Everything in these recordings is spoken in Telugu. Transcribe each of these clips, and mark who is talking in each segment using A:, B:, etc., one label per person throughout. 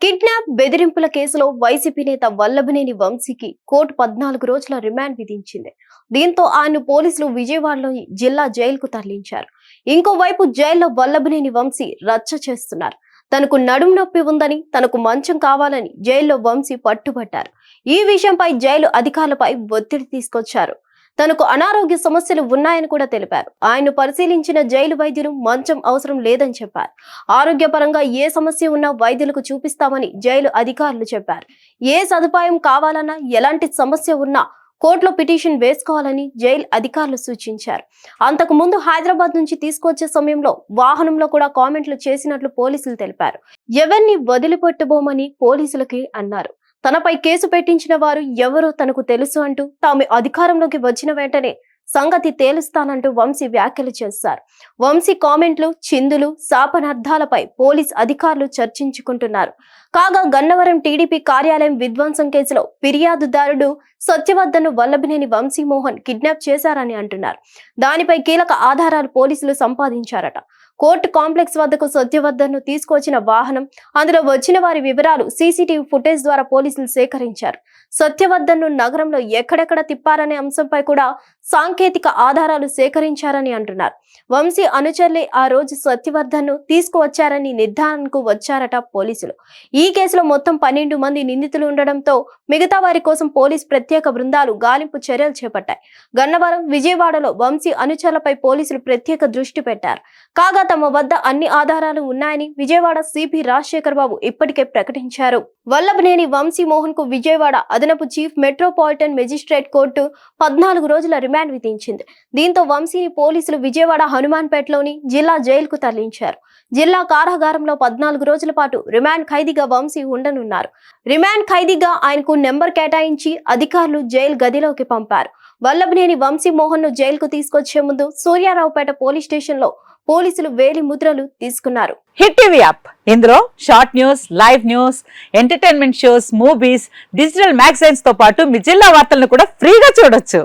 A: కిడ్నాప్ బెదిరింపుల కేసులో వైసీపీ నేత వల్లభనేని వంశీకి కోర్టు 14 రోజుల రిమాండ్ విధించింది. దీంతో ఆయన పోలీసులు విజయవాడలోని జిల్లా జైలుకు తరలించారు. ఇంకోవైపు జైల్లో వల్లభనేని వంశీ రచ్చ చేస్తున్నారు. తనకు నడుము నొప్పి ఉందని, తనకు మంచం కావాలని జైల్లో వంశీ పట్టుబట్టారు. ఈ విషయంపై జైలు అధికారులపై ఒత్తిడి తీసుకొచ్చారు. తనకు అనారోగ్య సమస్యలు ఉన్నాయని కూడా తెలిపారు. ఆయన పరిశీలించిన జైలు వైద్యులు మంచం అవసరం లేదని చెప్పారు. ఆరోగ్యపరంగా ఏ సమస్య ఉన్నా వైద్యులకు చూపిస్తామని జైలు అధికారులు చెప్పారు. ఏ సదుపాయం కావాలన్నా, ఎలాంటి సమస్య ఉన్నా కోర్టులో పిటిషన్ వేసుకోవాలని జైలు అధికారులు సూచించారు. అంతకు ముందు హైదరాబాద్ నుంచి తీసుకొచ్చే సమయంలో వాహనంలో కూడా కామెంట్లు చేసినట్లు పోలీసులు తెలిపారు. ఎవరిని వదిలిపెట్టబోమని పోలీసులకి అన్నారు. తనపై కేసు పెట్టించిన వారు ఎవరో తనకు తెలుసు అంటూ, తాము అధికారంలోకి వచ్చిన వెంటనే సంగతి తేలుస్తానంటూ వంశీ వ్యాఖ్యలు చేశారు. వంశీ కామెంట్లు, చిందులు, శాపనార్థాలపై పోలీస్ అధికారులు చర్చించుకుంటున్నారు. కాగా గన్నవరం టీడీపీ కార్యాలయం విధ్వంసం కేసులో ఫిర్యాదుదారుడు సత్యవర్ధన్ వల్లభనేని వంశీ మోహన్ కిడ్నాప్ చేశారని అంటున్నారు. దానిపై కీలక ఆధారాలు పోలీసులు సంపాదించారట. కోర్టు కాంప్లెక్స్ వద్దకు సత్యవర్ధన్ ను తీసుకొచ్చిన వాహనం, అందులో వచ్చిన వారి వివరాలు సీసీటీవీ ఫుటేజ్ ద్వారా పోలీసులు సేకరించారు. సత్యవర్ధన్ ను నగరంలో ఎక్కడెక్కడ తిప్పారనే అంశంపై కూడా సాంకేతిక ఆధారాలు సేకరించారని అంటున్నారు. వంశీ అనుచరులే ఆ రోజు సత్యవర్ధన్ ను తీసుకువచ్చారని నిర్ధారణకు వచ్చారట పోలీసులు. ఈ కేసులో మొత్తం 12 మంది నిందితులు ఉండడంతో మిగతా వారి కోసం పోలీస్ ప్రత్యేక బృందాలు గాలింపు చర్యలు చేపట్టాయి. గన్నవరం, విజయవాడలో వంశీ అనుచరులపై పోలీసులు ప్రత్యేక దృష్టి పెట్టారు. కాగా తమ వద్ద అన్ని ఆధారాలు ఉన్నాయని విజయవాడ సిపి రాజశేఖర్ బాబు ఇప్పటికే ప్రకటించారు. వల్లభనేని వంశీ మోహన్ కు విజయవాడ అదనపు చీఫ్ మెట్రోపాలిటన్ మెజిస్ట్రేట్ కోర్టు 14 రోజుల రిమాండ్ విధించింది. దీంతో వంశీని పోలీసులు విజయవాడ హనుమాన్పేటలోని జిల్లా జైలుకు తరలించారు. జిల్లా కారాగారంలో 14 రోజుల పాటు రిమాండ్ ఖైదీగా వంశీ ఉండనున్నారు. రిమాండ్ ఖైదీగా ఆయనకు నెంబర్ కేటాయించి అధికారులు జైలు గదిలోకి పంపారు. వల్లభనేని వంశీ మోహన్ ను జైలుకు తీసుకొచ్చే ముందు సూర్యారావుపేట పోలీస్ స్టేషన్ లో పోలీసులు వేలి ముద్రలు తీసుకున్నారు.
B: హిట్ టీవీ యాప్, ఇందులో short news, live news, entertainment shows, movies, digital magazines తో పాటు మీ జిల్లా వార్తలను కూడా ఫ్రీగా చూడొచ్చు.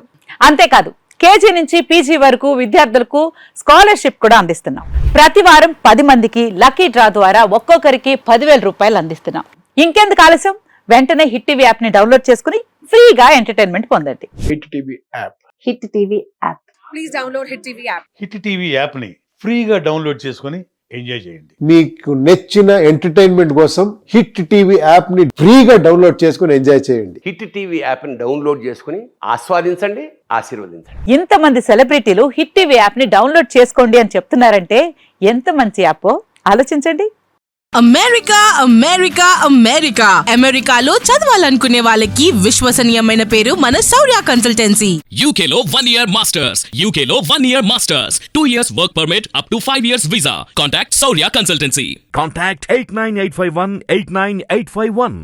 B: అంతేకాదు, కేజీ నుంచి పీజీ వరకు విద్యార్థులకు స్కాలర్షిప్ కూడా అందిస్తున్నాం. ప్రతి వారం 10 మందికి లక్కీ డ్రా ద్వారా ఒక్కొక్కరికి 10,000 రూపాయలు అందిస్తున్నాం. ఇంకెందుకు ఆలస్యం, వెంటనే హిట్ టీవీ యాప్ ని డౌన్లోడ్ చేసుకుని ఫ్రీగా ఎంటర్టైన్మెంట్ పొందండి.
C: Hit TV app.
B: Hit TV app.
D: Please download hit TV app.
E: Hit TV app ని ఫ్రీగా డౌన్లోడ్ చేసుకుని ఎంజాయ్ చేయండి.
C: మీకు నచ్చిన ఎంటర్టైన్మెంట్ కోసం హిట్ టీవీ యాప్ ని ఫ్రీగా డౌన్లోడ్ చేసుకుని ఎంజాయ్ చేయండి.
F: హిట్ టీవీ యాప్ ని డౌన్లోడ్ చేసుకుని ఆస్వాదించండి, ఆశీర్వదించండి.
B: ఇంతమంది సెలబ్రిటీలు హిట్ టీవీ యాప్ ని డౌన్లోడ్ చేసుకోండి అని చెప్తున్నారంటే ఎంత మంచి యాప్ ఆలోచించండి.
D: అమెరికా అమెరికా అమెరికా అమెరికాలో చదవాలనుకునే వాళ్ళకి విశ్వసనీయమైన పేరు మన శౌర్య కన్సల్టెన్సీ.
G: UK లో 1 year masters. UK లో 1 year masters. 2 years work permit up to 5 years visa. Contact Saurya Consultancy.
H: Contact 89851 89851.